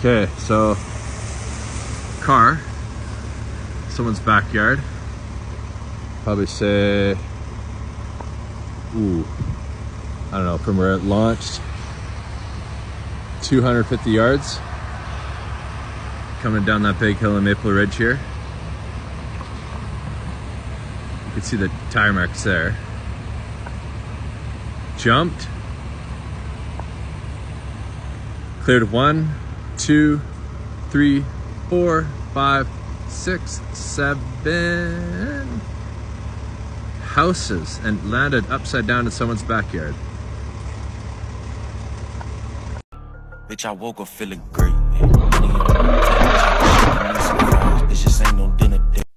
Okay, so car, someone's backyard. Probably say, ooh, I don't know, from where it launched, 250 yards. Coming down that big hill in Maple Ridge here. You can see the tire marks there. Jumped. Cleared 1, 2, 3, 4, 5, 6, 7 houses and landed upside down in someone's backyard. Bitch, I woke up feeling great. This just ain't no dinner date.